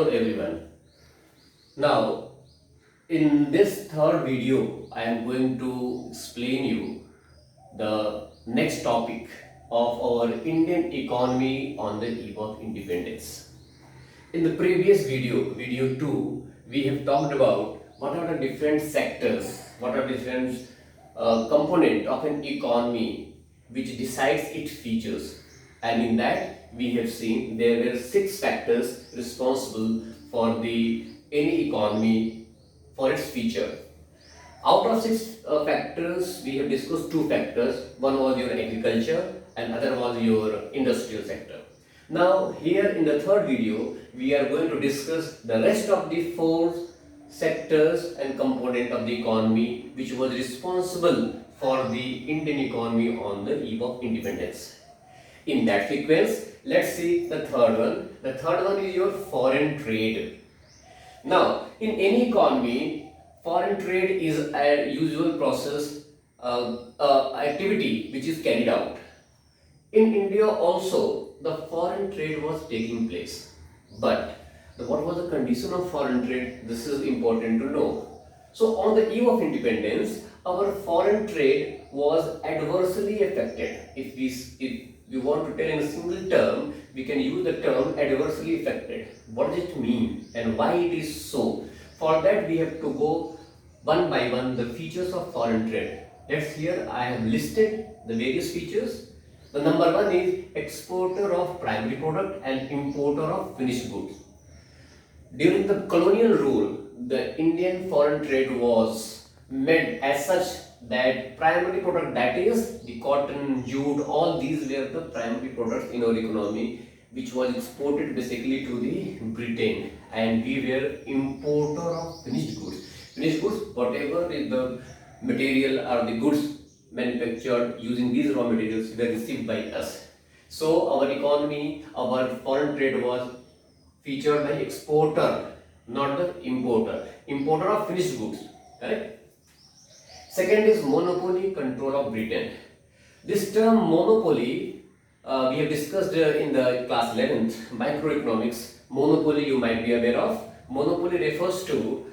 Hello everyone. Now, in this third video, I am going to explain you the next topic of our Indian economy on the eve of independence. In the previous video 2, we have talked about what are the different sectors, what are different component of an economy which decides its features, and in that we have seen there were 6 factors responsible for the any economy for its feature. Out of 6 factors, we have discussed 2 factors. One was your agriculture and other was your industrial sector. Now here in the third video, we are going to discuss the rest of the 4 sectors and component of the economy which was responsible for the Indian economy on the eve of independence. In that sequence, let's see the third one. The third one is your foreign trade. Now, in any economy, foreign trade is a usual process, activity which is carried out. In India also, the foreign trade was taking place. But what was the condition of foreign trade? This is important to know. So, on the eve of independence, our foreign trade was adversely affected. If we want to tell in a single term, we can use the term adversely affected. What does it mean and why it is so? For that, we have to go one by one the features of foreign trade. That's here I have listed the various features. The number 1 is exporter of primary product and importer of finished goods. During the colonial rule, the Indian foreign trade was made as such that primary product, that is the cotton, jute, all these were the primary products in our economy which was exported basically to the Britain, and we were importer of finished goods. Finished goods, whatever is the material or the goods manufactured using these raw materials were received by us. So our economy, our foreign trade was featured by exporter, not the importer. Importer of finished goods, correct? Second is monopoly control of Britain. This term monopoly we have discussed in the class 11th microeconomics. Monopoly you might be aware of. Monopoly refers to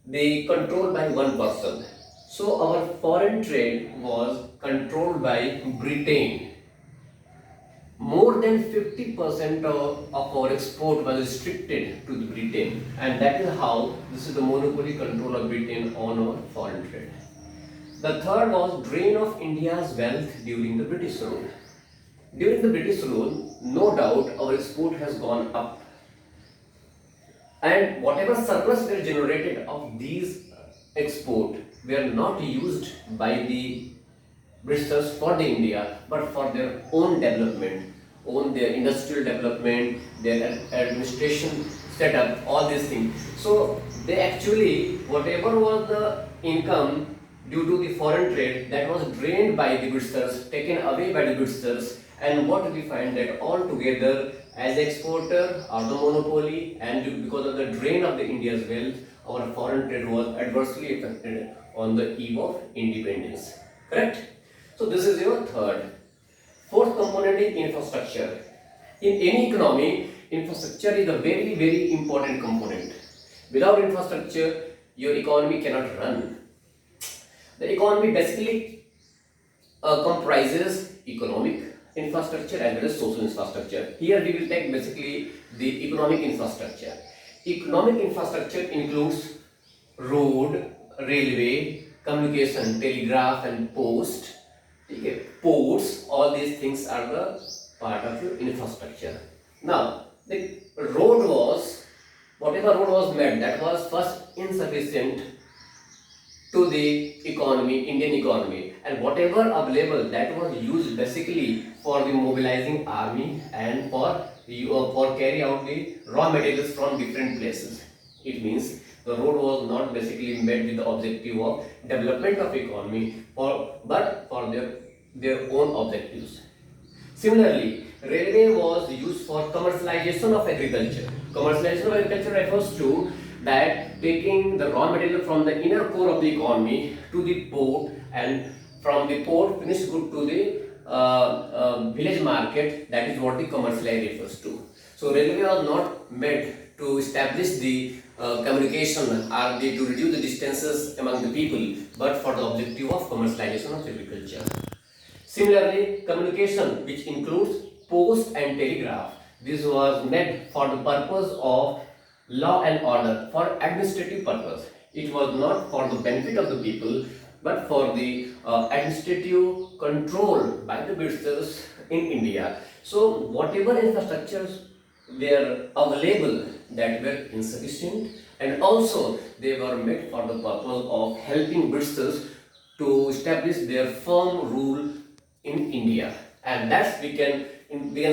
the control by one person. So our foreign trade was controlled by Britain. More than 50% of our export was restricted to the Britain, and that is how this is the monopoly control of Britain on our foreign trade. The third was drain of India's wealth during the British rule. During the British rule, no doubt our export has gone up, and whatever surplus were generated of these export were not used by the Britishers for the India, but for their own development, their industrial development, their administration setup, all these things. So they actually, whatever was the income due to the foreign trade, that was drained by the Britishers, taken away by the Britishers, and what we find that all together as exporter or the monopoly, and because of the drain of the India's wealth, our foreign trade was adversely affected on the eve of independence. Correct? So this is your third. Fourth component is infrastructure. In any economy, infrastructure is a very, very important component. Without infrastructure, your economy cannot run. The economy basically comprises economic infrastructure as well as social infrastructure. Here we will take basically the economic infrastructure. Economic infrastructure includes road, railway, communication, telegraph and post, ports, all these things are the part of your infrastructure. Now, the road was, whatever road was made, that was first insufficient to the economy, Indian economy, and whatever available, that was used basically for the mobilizing army and for carry out the raw materials from different places. It means the road was not basically made with the objective of development of economy, but for their own objectives. Similarly, railway was used for commercialization of agriculture. Commercialization of agriculture refers to that taking the raw material from the inner core of the economy to the port, and from the port finished good to the village market. That is what the commercialization refers to. So railway was not made to establish the communication or to reduce the distances among the people, but for the objective of commercialization of agriculture. Similarly, communication, which includes post and telegraph, this was made for the purpose of law and order, for administrative purpose. It was not for the benefit of the people, but for the administrative control by the Britishers in India. So whatever infrastructures were available that were insufficient, and also they were made for the purpose of helping Britishers to establish their firm rule in India. And that's we can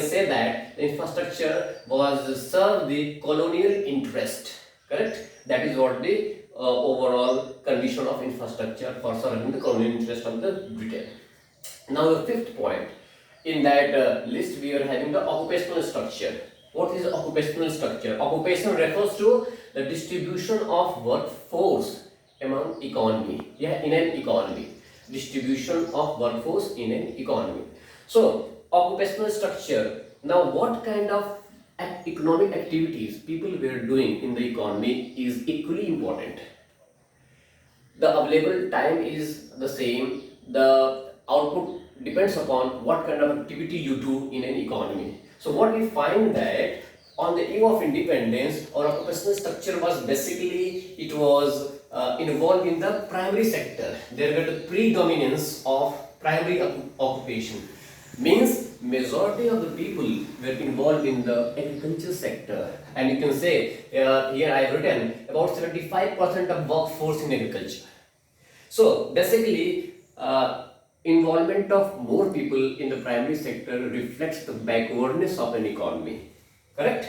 say that the infrastructure was serve the colonial interest. Correct? That is what the overall condition of infrastructure for serving the colonial interest of the Britain. Now the fifth point in that list, we are having the occupational structure. What is occupational structure? Occupation refers to the distribution of workforce among economy. Yeah, in an economy. Distribution of workforce in an economy. So occupational structure. Now what kind of economic activities people were doing in the economy is equally important. The available time is the same. The output depends upon what kind of activity you do in an economy. So what we find that on the eve of independence, our occupational structure was basically, it was involved in the primary sector. There were the predominance of primary occupation. Means majority of the people were involved in the agriculture sector, and you can say here I have written about 75% of workforce in agriculture. So basically, involvement of more people in the primary sector reflects the backwardness of an economy. Correct?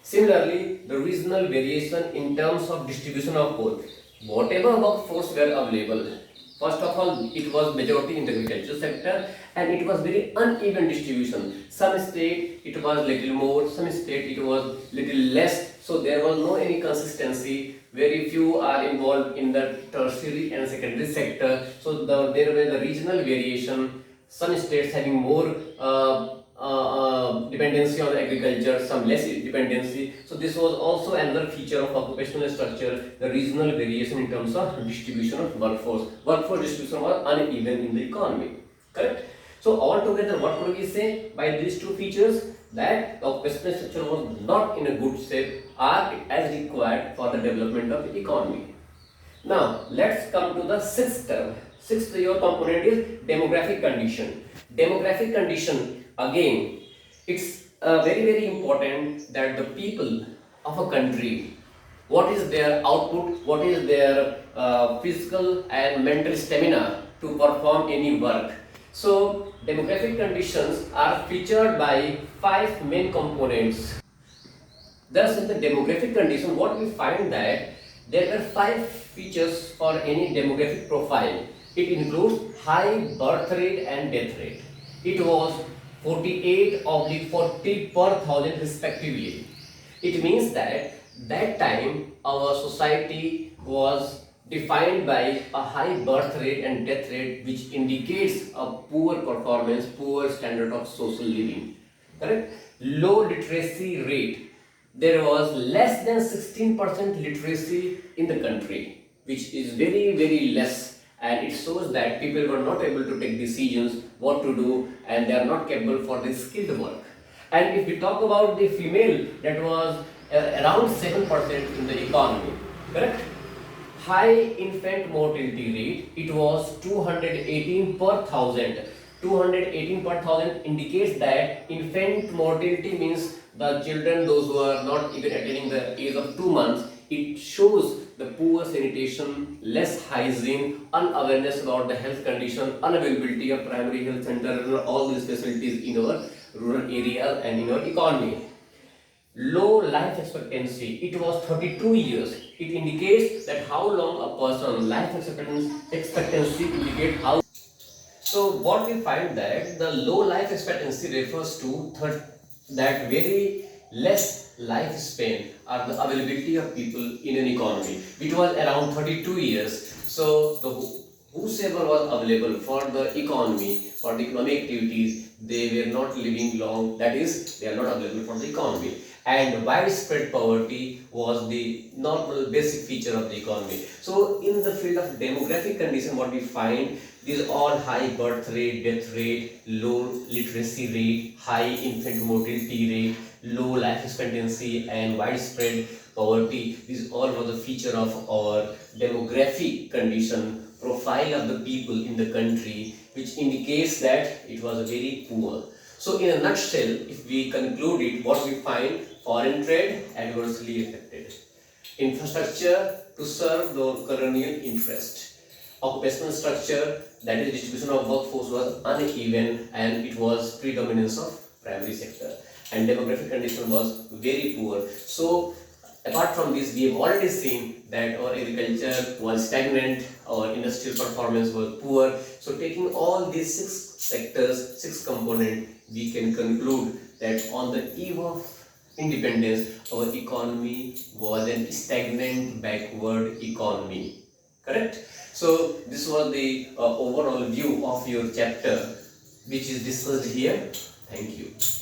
Similarly, the regional variation in terms of distribution of both. Whatever workforce were available, first of all, it was majority in the agriculture sector, and it was very uneven distribution. Some state it was little more, some state it was little less. So there was no any consistency. Very few are involved in the tertiary and secondary sector. So there were the regional variation. Some states having more dependency on agriculture, some less dependency. So this was also another feature of occupational structure, the regional variation in terms of distribution of workforce. Workforce distribution was uneven in the economy. Correct? So altogether, what could we say by these two features? That the occupational structure was not in a good shape or as required for the development of the economy. Now let's come to the sixth term. Sixth your component is demographic condition. Demographic condition, again, it's very important that the people of a country, what is their output, what is their physical and mental stamina to perform any work. So demographic conditions are featured by 5 main components. Thus in the demographic condition, what we find that there are 5 features for any demographic profile. It includes high birth rate and death rate. It was 48/40 per thousand respectively. It means that time our society was defined by a high birth rate and death rate, which indicates a poor performance, poor standard of social living. Correct? Low literacy rate. There was less than 16% literacy in the country, which is very less, and it shows that people were not able to take decisions what to do, and they are not capable for the skilled work. And if we talk about the female, that was around 7% in the economy. Correct? High infant mortality rate, it was 218 per thousand. 218 per thousand indicates that infant mortality means the children, those who are not even attaining the age of 2 months. It shows the poor sanitation, less hygiene, unawareness about the health condition, unavailability of primary health center, all these facilities in our rural area and in our economy. Low life expectancy, it was 32 years. It indicates that how long a person life expectancy indicate how. So what we find that the low life expectancy refers to that very less lifespan or the availability of people in an economy. It was around 32 years. So the whosoever was available for the economy, for the economic activities, they were not living long. That is, they are not available for the economy. and widespread poverty was the normal basic feature of the economy. So in the field of demographic condition, what we find, these all high birth rate, death rate, low literacy rate, high infant mortality rate, low life expectancy, and widespread poverty. These all were the feature of our demographic condition, profile of the people in the country, which indicates that it was very poor. So in a nutshell, if we conclude it, what we find, foreign trade adversely affected. Infrastructure to serve the colonial interest. Occupational structure, that is distribution of workforce, was uneven and it was predominance of primary sector. And demographic condition was very poor. So apart from this, we have already seen that our agriculture was stagnant, our industrial performance was poor. So taking all these 6 sectors, 6 components, we can conclude that on the eve of independence, our economy was an stagnant, backward economy. Correct? So this was the overall view of your chapter, which is discussed here. Thank you.